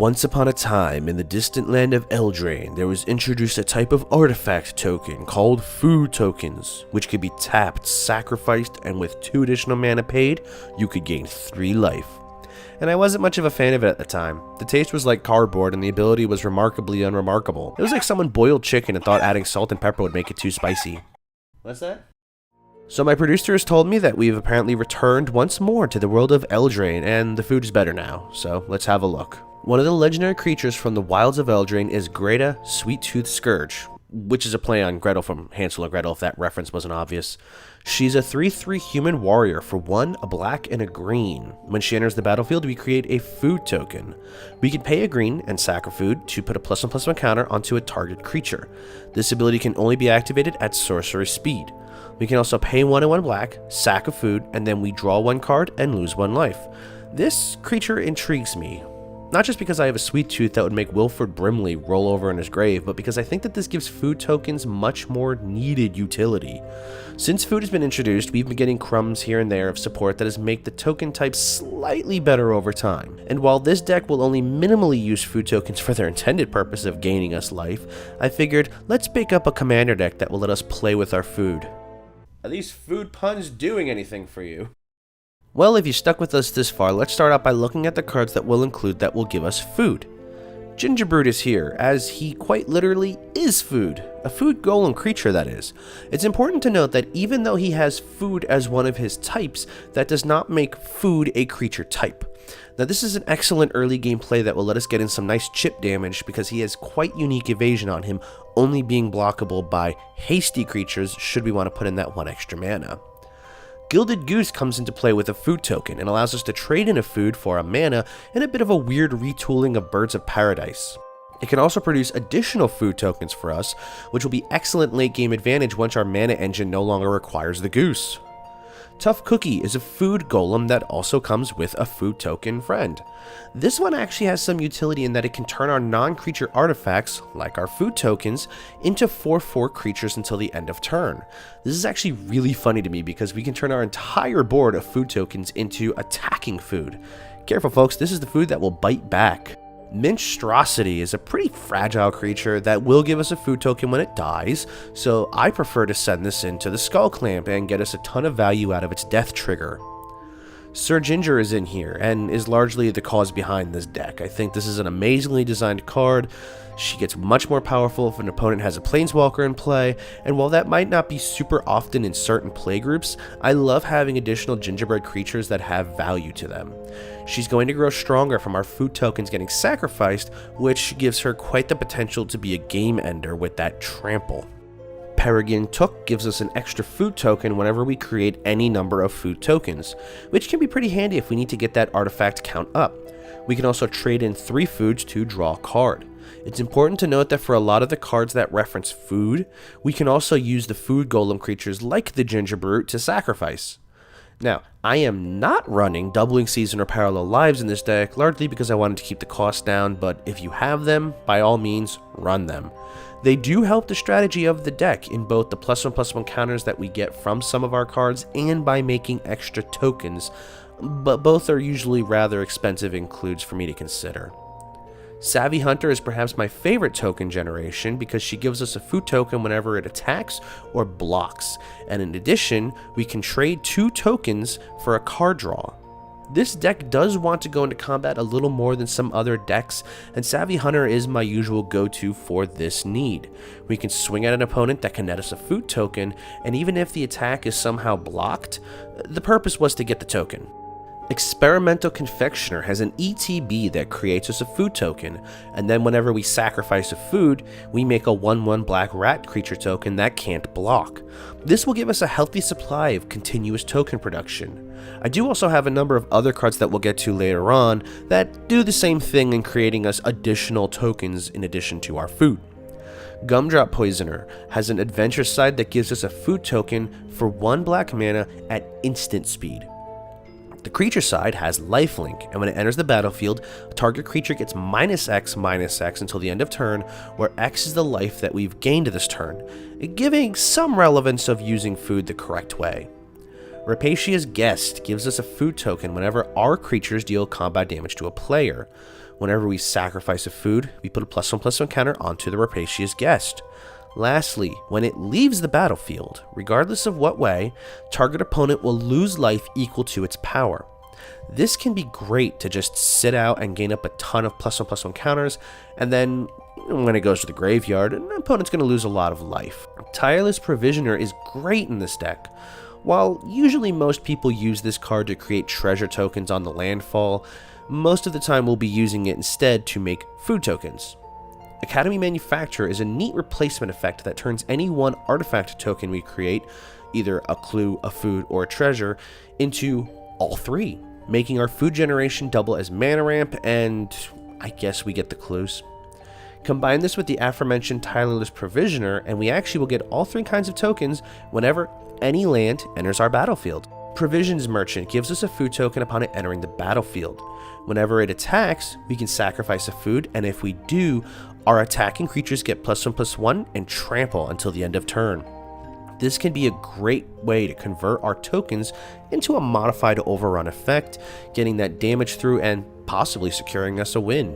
Once upon a time, in the distant land of Eldraine, there was introduced a type of artifact token called food tokens, which could be tapped, sacrificed, and with 2 additional mana paid, you could gain 3 life. And I wasn't much of a fan of it at the time. The taste was like cardboard and the ability was remarkably unremarkable. It was like someone boiled chicken and thought adding salt and pepper would make it too spicy. What's that? So my producers told me that we've apparently returned once more to the world of Eldraine, and the food is better now, so let's have a look. One of the legendary creatures from the wilds of Eldraine is Greta, Sweettooth Scourge, which is a play on Gretel from Hansel and Gretel if that reference wasn't obvious. She's a 3/3 human warrior for 1, a black, and a green. When she enters the battlefield, we create a food token. We can pay a green and sack a food to put a +1/+1 counter onto a target creature. This ability can only be activated at sorcerer speed. We can also pay 1 and 1 black, sack a food, and then we draw 1 card and lose 1 life. This creature intrigues me. Not just because I have a sweet tooth that would make Wilford Brimley roll over in his grave, but because I think that this gives food tokens much more needed utility. Since food has been introduced, we've been getting crumbs here and there of support that has made the token type slightly better over time. And while this deck will only minimally use food tokens for their intended purpose of gaining us life, I figured let's bake up a commander deck that will let us play with our food. Are these food puns doing anything for you? Well, if you stuck with us this far, let's start out by looking at the cards that we'll include that will give us food. Gingerbread is here, as he quite literally is food. A food golem creature, that is. It's important to note that even though he has food as one of his types, that does not make food a creature type. Now this is an excellent early game play that will let us get in some nice chip damage because he has quite unique evasion on him, only being blockable by hasty creatures should we want to put in that 1 extra mana. Gilded Goose comes into play with a food token and allows us to trade in a food for a mana and a bit of a weird retooling of Birds of Paradise. It can also produce additional food tokens for us, which will be excellent late game advantage once our mana engine no longer requires the goose. Tough Cookie is a food golem that also comes with a food token friend. This one actually has some utility in that it can turn our non-creature artifacts, like our food tokens, into 4/4 creatures until the end of turn. This is actually really funny to me because we can turn our entire board of food tokens into attacking food. Careful folks, this is the food that will bite back. Minstrosity is a pretty fragile creature that will give us a food token when it dies, so I prefer to send this into the Skull Clamp and get us a ton of value out of its death trigger. Sir Ginger is in here and is largely the cause behind this deck. I think this is an amazingly designed card. She gets much more powerful if an opponent has a Planeswalker in play, and while that might not be super often in certain playgroups, I love having additional gingerbread creatures that have value to them. She's going to grow stronger from our food tokens getting sacrificed, which gives her quite the potential to be a game ender with that trample. Peregrine Took gives us an extra food token whenever we create any number of food tokens, which can be pretty handy if we need to get that artifact count up. We can also trade in 3 foods to draw a card. It's important to note that for a lot of the cards that reference food, we can also use the food golem creatures like the Gingerbread to sacrifice. Now, I am not running Doubling Season or Parallel Lives in this deck, largely because I wanted to keep the cost down, but if you have them, by all means, run them. They do help the strategy of the deck in both the +1/+1 counters that we get from some of our cards and by making extra tokens, but both are usually rather expensive includes for me to consider. Savvy Hunter is perhaps my favorite token generation because she gives us a food token whenever it attacks or blocks, and in addition, we can trade 2 tokens for a card draw. This deck does want to go into combat a little more than some other decks, and Savvy Hunter is my usual go-to for this need. We can swing at an opponent that can net us a food token, and even if the attack is somehow blocked, the purpose was to get the token. Experimental Confectioner has an ETB that creates us a food token, and then whenever we sacrifice a food, we make a 1/1 black rat creature token that can't block. This will give us a healthy supply of continuous token production. I do also have a number of other cards that we'll get to later on that do the same thing in creating us additional tokens in addition to our food. Gumdrop Poisoner has an adventure side that gives us a food token for 1 black mana at instant speed. The creature side has lifelink, and when it enters the battlefield, a target creature gets -X/-X until the end of turn, where X is the life that we've gained this turn, giving some relevance of using food the correct way. Rapatia's Guest gives us a food token whenever our creatures deal combat damage to a player. Whenever we sacrifice a food, we put a +1/+1 counter onto the rapacious guest. Lastly, when it leaves the battlefield, regardless of what way, target opponent will lose life equal to its power. This can be great to just sit out and gain up a ton of +1/+1 counters, and then when it goes to the graveyard, an opponent's going to lose a lot of life. Tireless Provisioner is great in this deck. While usually most people use this card to create treasure tokens on the landfall, most of the time we'll be using it instead to make food tokens. Academy Manufacturer is a neat replacement effect that turns any one artifact token we create, either a clue, a food, or a treasure, into all three, making our food generation double as mana ramp, and I guess we get the clues. Combine this with the aforementioned Tireless Provisioner, and we actually will get all three kinds of tokens whenever any land enters our battlefield. Provisions Merchant gives us a food token upon it entering the battlefield. Whenever it attacks, we can sacrifice a food, and if we do, our attacking creatures get +1/+1 and trample until the end of turn. This can be a great way to convert our tokens into a modified overrun effect, getting that damage through and possibly securing us a win.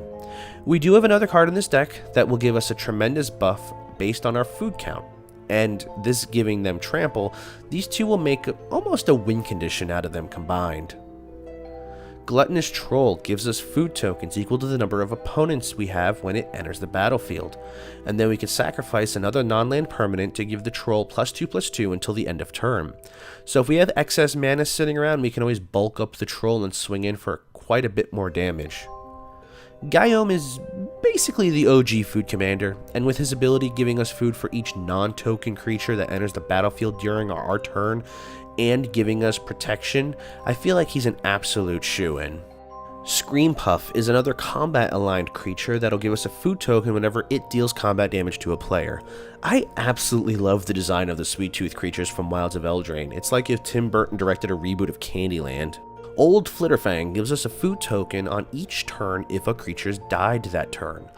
We do have another card in this deck that will give us a tremendous buff based on our food count, and this giving them trample, these two will make almost a win condition out of them combined. Gluttonous Troll gives us food tokens equal to the number of opponents we have when it enters the battlefield, and then we can sacrifice another non-land permanent to give the troll +2/+2 until the end of turn. So if we have excess mana sitting around, we can always bulk up the troll and swing in for quite a bit more damage. Guillaume is basically the OG food commander, and with his ability giving us food for each non-token creature that enters the battlefield during our turn, and giving us protection, I feel like he's an absolute shoo-in. Scream Puff is another combat-aligned creature that'll give us a food token whenever it deals combat damage to a player. I absolutely love the design of the Sweettooth creatures from Wilds of Eldraine. It's like if Tim Burton directed a reboot of Candyland. Old Flitterfang gives us a food token on each turn if a creature's died that turn.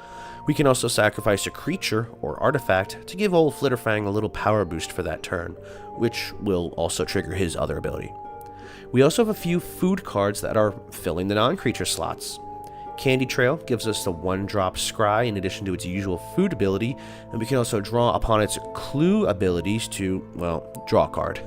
We can also sacrifice a creature or artifact to give Old Flitterfang a little power boost for that turn, which will also trigger his other ability. We also have a few food cards that are filling the non-creature slots. Candy Trail gives us the 1-drop Scry in addition to its usual food ability, and we can also draw upon its clue abilities to, well, draw a card.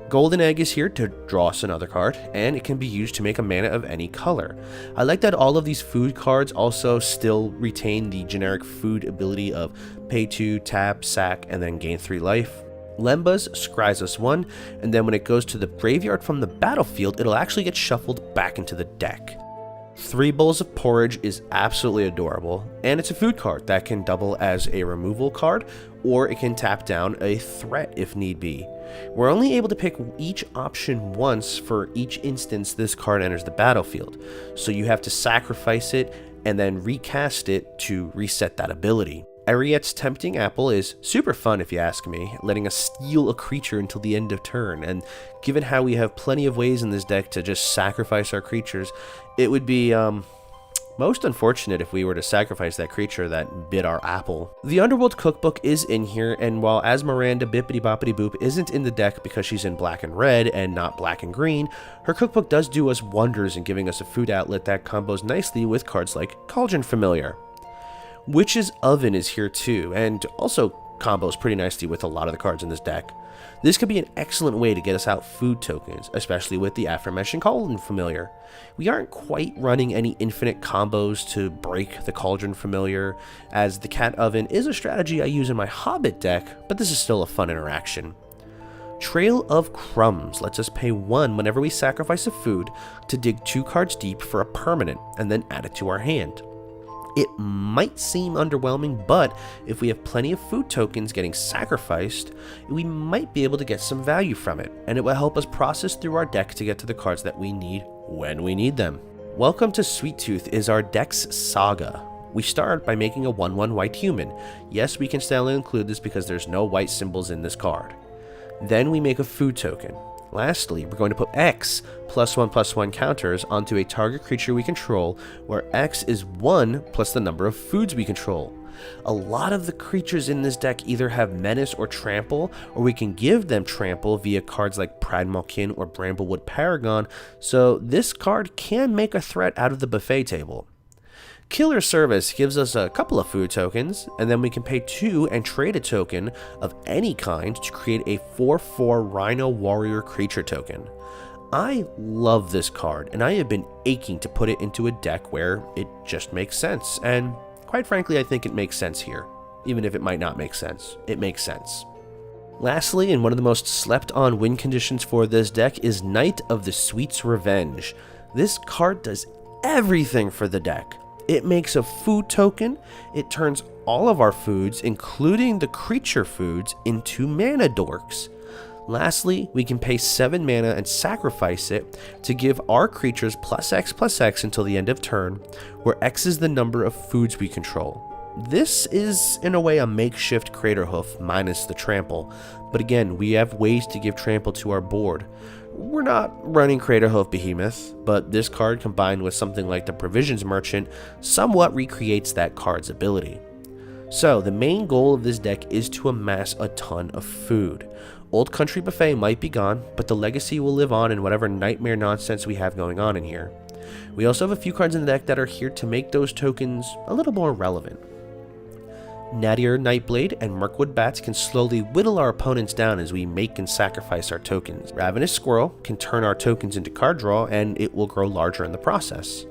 Golden Egg is here to draw us another card, and it can be used to make a mana of any color. I like that all of these food cards also still retain the generic food ability of pay 2, tap, sack, and then gain 3 life. Lembas scries us 1, and then when it goes to the graveyard from the battlefield, it'll actually get shuffled back into the deck. 3 Bowls of Porridge is absolutely adorable, and it's a food card that can double as a removal card, or it can tap down a threat if need be. We're only able to pick each option once for each instance this card enters the battlefield, so you have to sacrifice it and then recast it to reset that ability. Ariette's Tempting Apple is super fun if you ask me, letting us steal a creature until the end of turn, and given how we have plenty of ways in this deck to just sacrifice our creatures, it would be most unfortunate if we were to sacrifice that creature that bit our apple. The Underworld Cookbook is in here, and while Asmiranda Bippity Boppity Boop isn't in the deck because she's in black and red and not black and green, her cookbook does do us wonders in giving us a food outlet that combos nicely with cards like Cauldron Familiar. Witch's Oven is here too, and also combos pretty nicely with a lot of the cards in this deck. This could be an excellent way to get us out food tokens, especially with the aforementioned Cauldron Familiar. We aren't quite running any infinite combos to break the Cauldron Familiar, as the Cat Oven is a strategy I use in my Hobbit deck, but this is still a fun interaction. Trail of Crumbs lets us pay 1 whenever we sacrifice a food to dig 2 cards deep for a permanent, and then add it to our hand. It might seem underwhelming, but if we have plenty of food tokens getting sacrificed, we might be able to get some value from it, and it will help us process through our deck to get to the cards that we need when we need them. Welcome to Sweettooth is our deck's saga. We start by making a 1/1 white human. Yes, we can still include this because there's no white symbols in this card. Then we make a food token. Lastly, we're going to put X +1/+1 counters onto a target creature we control, where X is 1 plus the number of foods we control. A lot of the creatures in this deck either have Menace or Trample, or we can give them Trample via cards like Pride Malkin or Bramblewood Paragon, so this card can make a threat out of the buffet table. Killer Service gives us a couple of food tokens, and then we can pay 2 and trade a token of any kind to create a 4/4 Rhino Warrior creature token. I love this card, and I have been aching to put it into a deck where it just makes sense, and quite frankly I think it makes sense here. Even if it might not make sense, it makes sense. Lastly, and one of the most slept on win conditions for this deck is Knight of the Sweet's Revenge. This card does everything for the deck. It makes a food token, it turns all of our foods, including the creature foods, into mana dorks. Lastly, we can pay 7 mana and sacrifice it to give our creatures +X/+X until the end of turn, where X is the number of foods we control. This is, in a way, a makeshift Craterhoof minus the trample, but again, we have ways to give trample to our board. We're not running Craterhoof Behemoth, but this card combined with something like the Provisions Merchant somewhat recreates that card's ability. So, the main goal of this deck is to amass a ton of food. Old Country Buffet might be gone, but the legacy will live on in whatever nightmare nonsense we have going on in here. We also have a few cards in the deck that are here to make those tokens a little more relevant. Nadir Nightblade and Mirkwood Bats can slowly whittle our opponents down as we make and sacrifice our tokens. Ravenous Squirrel can turn our tokens into card draw, and it will grow larger in the process.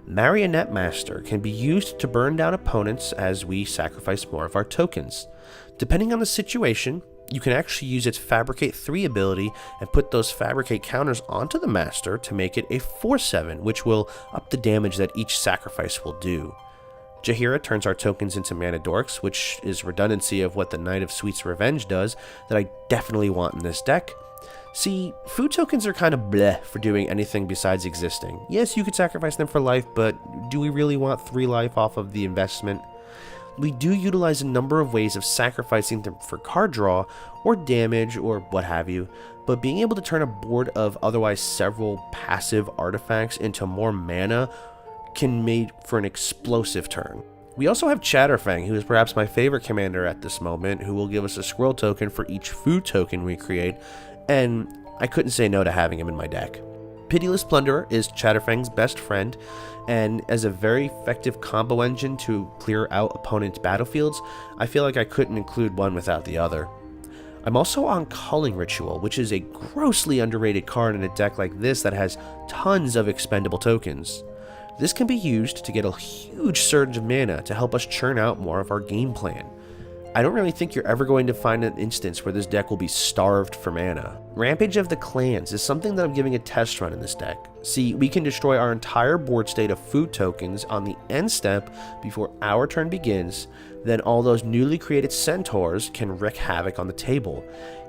Marionette Master can be used to burn down opponents as we sacrifice more of our tokens. Depending on the situation, you can actually use its Fabricate 3 ability and put those Fabricate counters onto the Master to make it a 4/7, which will up the damage that each sacrifice will do. Jaheira turns our tokens into mana dorks, which is redundancy of what the Knight of Sweet's Revenge does that I definitely want in this deck. See, food tokens are kind of bleh for doing anything besides existing. Yes, you could sacrifice them for life, but do we really want 3 life off of the investment? We do utilize a number of ways of sacrificing them for card draw, or damage, or what have you, but being able to turn a board of otherwise several passive artifacts into more mana can make for an explosive turn. We also have Chatterfang, who is perhaps my favorite commander at this moment, who will give us a squirrel token for each food token we create, and I couldn't say no to having him in my deck. Pitiless Plunderer is Chatterfang's best friend, and as a very effective combo engine to clear out opponents' battlefields, I feel like I couldn't include one without the other. I'm also on Culling Ritual, which is a grossly underrated card in a deck like this that has tons of expendable tokens. This can be used to get a huge surge of mana to help us churn out more of our game plan. I don't really think you're ever going to find an instance where this deck will be starved for mana. Rampage of the Clans is something that I'm giving a test run in this deck. See, we can destroy our entire board state of food tokens on the end step before our turn begins, then all those newly created centaurs can wreak havoc on the table.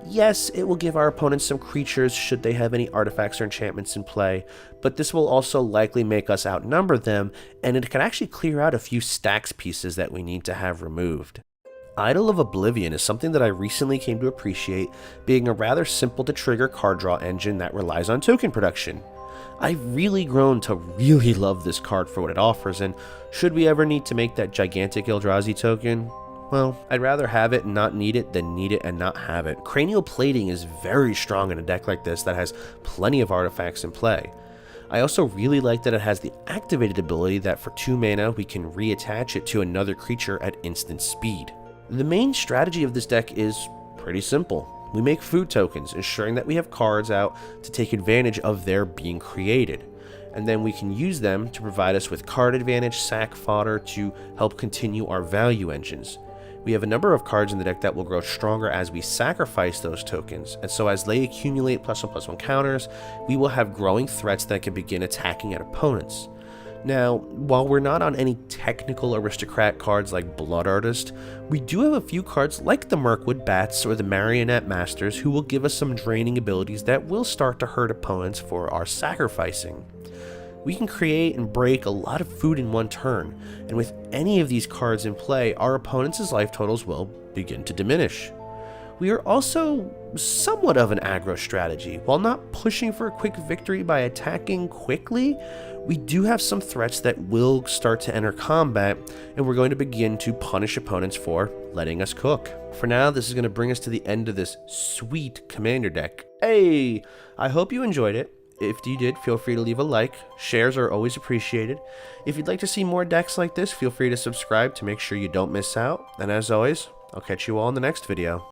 Yes, it will give our opponents some creatures should they have any artifacts or enchantments in play, but this will also likely make us outnumber them, and it can actually clear out a few stacks pieces that we need to have removed. Idol of Oblivion is something that I recently came to appreciate, being a rather simple to trigger card draw engine that relies on token production. I've really grown to really love this card for what it offers, and should we ever need to make that gigantic Eldrazi token, well, I'd rather have it and not need it than need it and not have it. Cranial Plating is very strong in a deck like this that has plenty of artifacts in play. I also really like that it has the activated ability that for 2 mana we can reattach it to another creature at instant speed. The main strategy of this deck is pretty simple. We make food tokens, ensuring that we have cards out to take advantage of their being created, and then we can use them to provide us with card advantage, sack fodder to help continue our value engines. We have a number of cards in the deck that will grow stronger as we sacrifice those tokens, and so as they accumulate +1/+1 counters, we will have growing threats that can begin attacking at opponents. Now, while we're not on any technical aristocrat cards like Blood Artist, we do have a few cards like the Mirkwood Bats or the Marionette Masters who will give us some draining abilities that will start to hurt opponents for our sacrificing. We can create and break a lot of food in one turn, and with any of these cards in play, our opponents' life totals will begin to diminish. We are also somewhat of an aggro strategy. While not pushing for a quick victory by attacking quickly, we do have some threats that will start to enter combat, and we're going to begin to punish opponents for letting us cook. For now, this is going to bring us to the end of this sweet commander deck. Hey, I hope you enjoyed it, If you did, feel free to leave a like. Shares are always appreciated. If you'd like to see more decks like this, feel free to subscribe to make sure you don't miss out. And as always, I'll catch you all in the next video.